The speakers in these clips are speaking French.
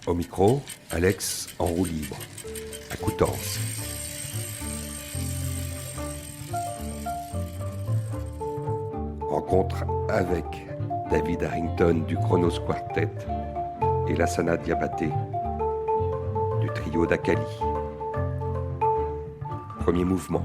Au micro, Alex en roue libre, à Coutances. Rencontre avec David Harrington du Kronos Quartet et Lassana Diabaté du trio d'Akali. Premier mouvement.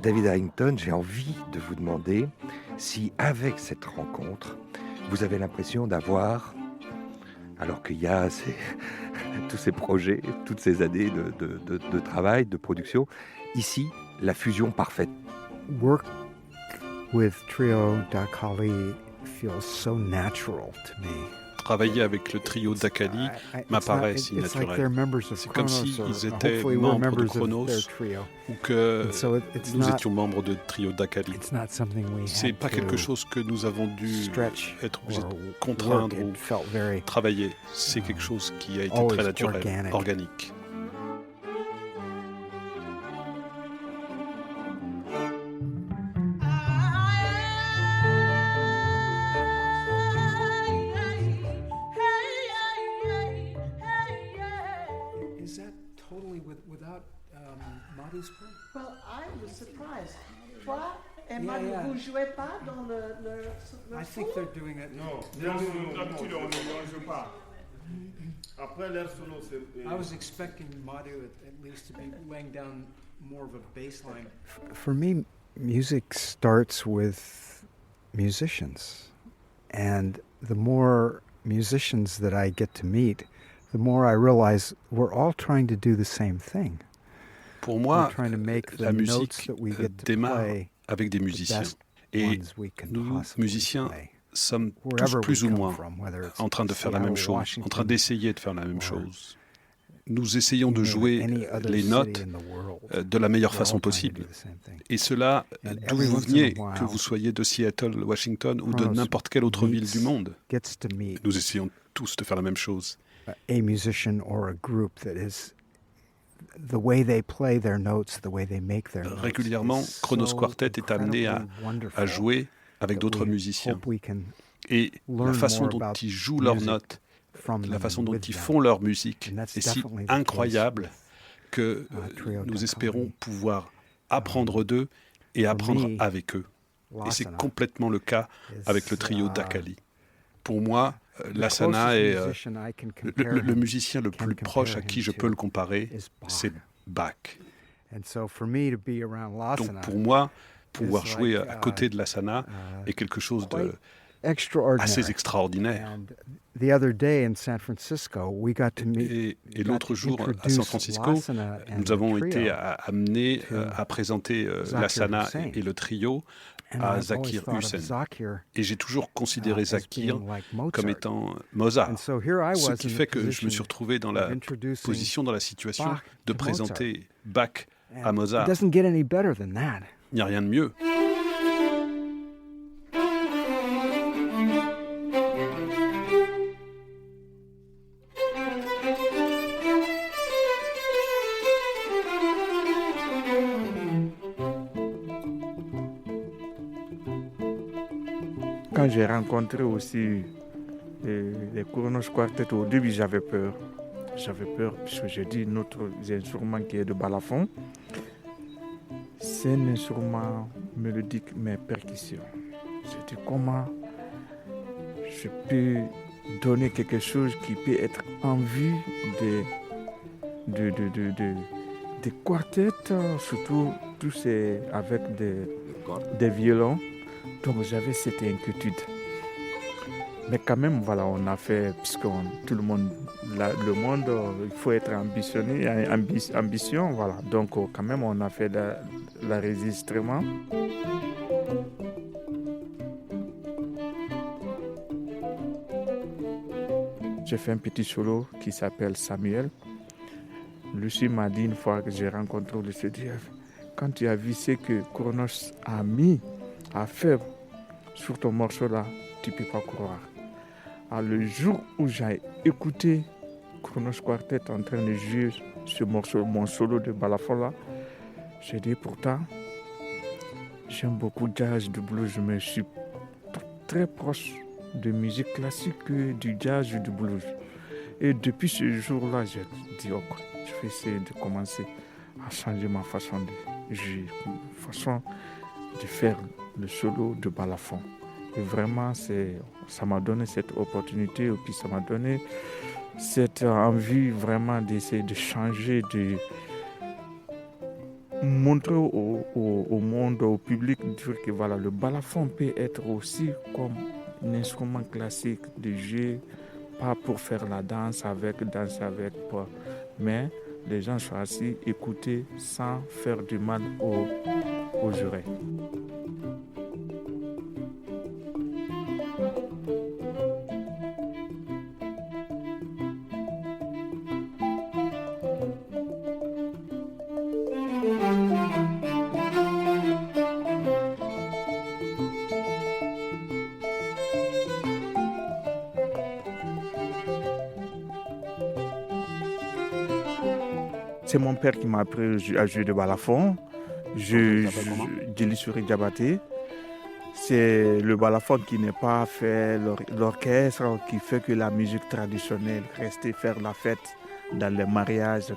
David Harrington, j'ai envie de vous demander si avec cette rencontre, vous avez l'impression d'avoir, alors qu'il y a tous ces projets, toutes ces années de travail, de production, ici, la fusion parfaite. Work with Trio d'Akali feels so natural to me. Travailler avec le trio d'Akali m'apparaît si naturel. C'est comme s'ils étaient membres de Kronos ou que nous étions membres de trio d'Akali. C'est pas quelque chose que nous avons dû être obligés de contraindre ou travailler. C'est quelque chose qui a été très naturel, organique. Well, I was surprised. Toi et Manu, vous jouez pas dans le I think they're doing it. Non, d'habitude on ne joue pas. Après l'air solo, c'est. I was expecting Madhu at least to be laying down more of a bass line. For me, music starts with musicians. And the more musicians that I get to meet, the more I realize we're all trying to do the same thing. Pour moi, la musique démarre avec des musiciens. Et nous, musiciens, sommes tous plus ou moins en train de faire la même chose, en train d'essayer de faire la même chose. Nous essayons de jouer les notes de la meilleure façon possible. Et cela, d'où vous veniez, que vous soyez de Seattle, Washington ou de n'importe quelle autre ville du monde, nous essayons tous de faire la même chose. A musician or a group that is the way they play their notes, the way they make their notes. Régulièrement, Kronos Quartet est amené à jouer avec d'autres musiciens. Et la façon dont ils jouent leurs notes, la façon dont ils font leur musique est si incroyable que nous espérons pouvoir apprendre d'eux et apprendre avec eux. Et c'est complètement le cas avec le trio d'Akali. Pour moi, Lassana est le musicien le plus proche à qui je peux le comparer, c'est Bach. Donc pour moi, pouvoir jouer à côté de Lassana est quelque chose de assez extraordinaire. Et l'autre jour, à San Francisco, nous avons été amenés à présenter Lassana et le trio à Zakir Hussain. Et j'ai toujours considéré Zakir comme étant Mozart. Ce qui fait que je me suis retrouvé dans la position, dans la situation de présenter Bach à Mozart. Il n'y a rien de mieux. Quand j'ai rencontré aussi les Kronos Quartet, au début j'avais peur. J'avais peur puisque j'ai dit notre instrument qui est de balafon, c'est un instrument mélodique mais percussion. J'ai dit comment je peux donner quelque chose qui peut être en vue des quartets, surtout tous ces avec des violons. Donc j'avais cette inquiétude. Mais quand même, voilà, on a fait, puisque tout le monde, le monde, il faut être ambitionné, ambition, voilà. Donc quand même, on a fait l'enregistrement. J'ai fait un petit solo qui s'appelle Samuel. Lucie m'a dit une fois que j'ai rencontré le CDF, quand tu as vu ce que Kronos a mis à faire sur ton morceau là, tu ne peux pas croire. Alors, le jour où j'ai écouté Kronos Quartet en train de jouer ce morceau, mon solo de balafon là, j'ai dit pourtant, j'aime beaucoup jazz, du blues, mais je suis très proche de musique classique que du jazz ou du blues. Et depuis ce jour-là, j'ai dit, ok, je vais essayer de commencer à changer ma façon de jouer, ma façon de faire le solo de balafon. Et vraiment, ça m'a donné cette opportunité, et puis ça m'a donné cette envie vraiment d'essayer de changer, de montrer au monde, au public, dire que voilà, le balafon peut être aussi comme un instrument classique de jeu, pas pour faire la danse avec, mais les gens sont assis, écouter sans faire du mal aux oreilles. C'est mon père qui m'a appris à jouer de balafon. Djelisuri Diabaté. C'est le balafon qui n'est pas fait l'orchestre, qui fait que la musique traditionnelle reste faire la fête dans les mariages.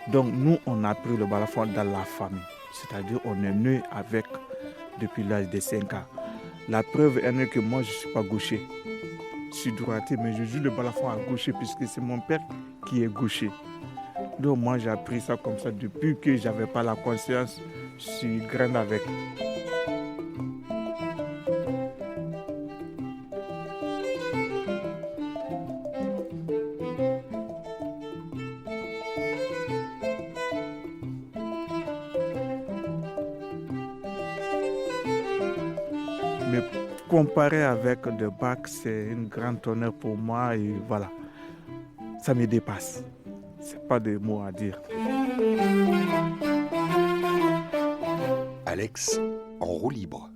Donc nous, on a appris le balafon dans la famille. C'est-à-dire on est né avec depuis l'âge de 5 ans. La preuve est que moi, je ne suis pas gaucher. Je suis droitier, mais je joue le balafon à gaucher puisque c'est mon père qui est gaucher. Donc moi j'ai appris ça comme ça depuis que je n'avais pas la conscience, je suis grandi avec. Mais comparé avec de Bach, c'est un grand honneur pour moi et voilà, ça me dépasse. C'est pas des mots à dire. Alex en roue libre.